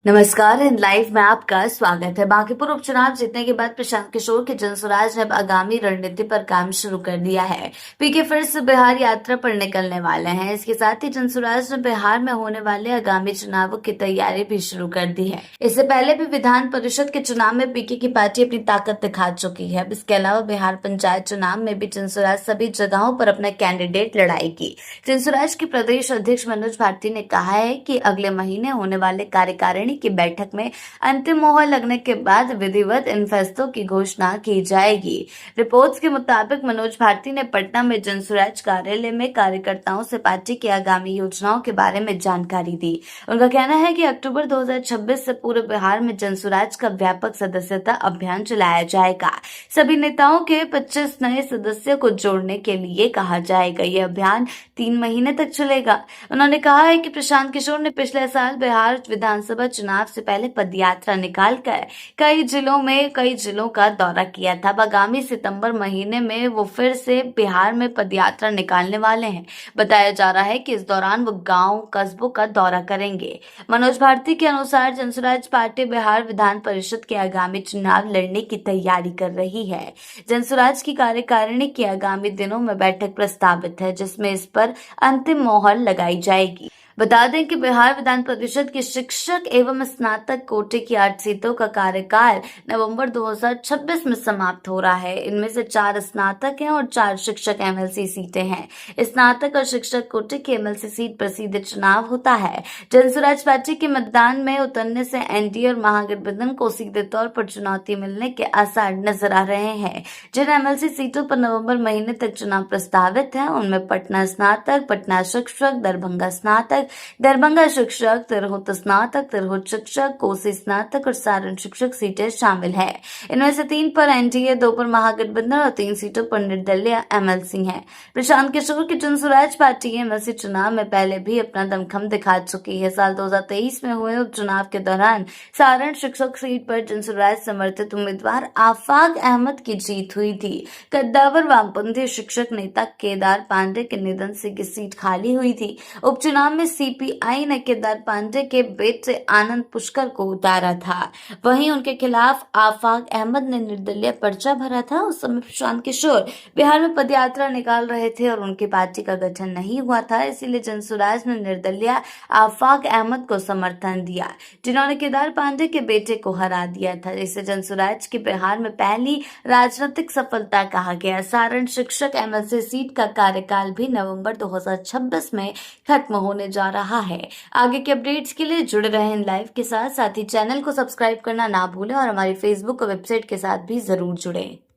नमस्कार। इन लाइव में आपका स्वागत है। बांकीपुर उपचुनाव जीतने के बाद प्रशांत किशोर के जनसुराज ने अब आगामी रणनीति पर काम शुरू कर दिया है। पीके फिर से बिहार यात्रा पर निकलने वाले हैं। इसके साथ ही जनसुराज ने बिहार में होने वाले आगामी चुनावों की तैयारी भी शुरू कर दी है। इससे पहले भी विधान परिषद के चुनाव में पीके की पार्टी अपनी ताकत दिखा चुकी है। इसके अलावा बिहार पंचायत चुनाव में भी जनसुराज सभी जगहों पर अपना कैंडिडेट लड़ाएगी। जनसुराज के प्रदेश अध्यक्ष मनोज भारती ने कहा है कि अगले महीने होने वाले कार्यकारिणी की बैठक में अंतिम मोहर लगने के बाद विधिवत इन फैसलों की घोषणा की जाएगी। रिपोर्ट्स के मुताबिक मनोज भारती ने पटना में जनसुराज कार्यालय में कार्यकर्ताओं से पार्टी की आगामी योजनाओं के बारे में जानकारी दी। उनका कहना है कि अक्टूबर 2026 से पूरे बिहार में जनसुराज का व्यापक सदस्यता अभियान चलाया जाएगा। सभी नेताओं के 25 नए सदस्यों को जोड़ने के लिए कहा जाएगा। यह अभियान 3 महीने तक चलेगा। उन्होंने कहा है कि प्रशांत किशोर ने पिछले साल बिहार विधानसभा चुनाव से पहले पदयात्रा निकालकर कई जिलों का दौरा किया था। आगामी सितंबर महीने में वो फिर से बिहार में पदयात्रा निकालने वाले हैं। बताया जा रहा है कि इस दौरान वो गांव कस्बों का दौरा करेंगे। मनोज भारती के अनुसार जनसुराज पार्टी बिहार विधान परिषद के आगामी चुनाव लड़ने की तैयारी कर रही है। जनसुराज की कार्यकारिणी की आगामी दिनों में बैठक प्रस्तावित है, जिसमें इस पर अंतिम मोहर लगाई जाएगी। बता दें कि बिहार विधान परिषद की शिक्षक एवं स्नातक कोटे की 8 सीटों का कार्यकाल नवंबर 2026 में समाप्त हो रहा है। इनमें से 4 स्नातक हैं और 4 शिक्षक एमएलसी सीटें हैं। स्नातक और शिक्षक कोटे की एमएलसी सीट पर सीधे चुनाव होता है। जनसुराज पार्टी के मतदान में उतरने से एनडीए और महागठबंधन को सीधे तौर पर चुनौती मिलने के आसार नजर आ रहे हैं। जिन एमएलसी सीटों पर नवंबर महीने तक चुनाव प्रस्तावित है, उनमें पटना स्नातक, पटना शिक्षक, दरभंगा स्नातक, दरभंगा शिक्षक, तिरहुत स्नातक, तिरहुत शिक्षक, कोसी स्नातक और सारण शिक्षक सीटें शामिल है। इनमें से 3 पर एनडीए, 2 पर महागठबंधन और 3 सीटों पर निर्दलीय एमएलसी हैं। प्रशांत किशोर की जनसुराज पार्टी एमएलसी चुनाव में पहले भी अपना दमखम दिखा चुकी है। साल 2023 में हुए उपचुनाव के दौरान सारण शिक्षक सीट पर जनसुराज समर्थित उम्मीदवार आफाक अहमद की जीत हुई थी। कद्दावर वामपंथी शिक्षक नेता केदार पांडे के निधन से ये सीट खाली हुई थी। उपचुनाव में सीपीआई ने केदार पांडे के बेटे आनंद पुष्कर को उतारा था। वहीं उनके खिलाफ आफाक अहमद ने निर्दलीय पर्चा भरा था। उस समय प्रशांत किशोर बिहार में पदयात्रा निकाल रहे थे और उनकी पार्टी का गठन नहीं हुआ था, इसीलिए जनसुराज ने निर्दलीय आफाक अहमद को समर्थन दिया, जिन्होंने केदार पांडे के बेटे को हरा दिया था। इसे जनसुराज की बिहार में पहली राजनीतिक सफलता कहा गया। सारण शिक्षक एमएलसी सीट का कार्यकाल भी नवंबर 2026 में खत्म होने जा रहा है। आगे के अपडेट्स के लिए जुड़े रहें लाइव के साथ ही चैनल को सब्सक्राइब करना ना भूलें और हमारी फेसबुक और वेबसाइट के साथ भी जरूर जुड़ें।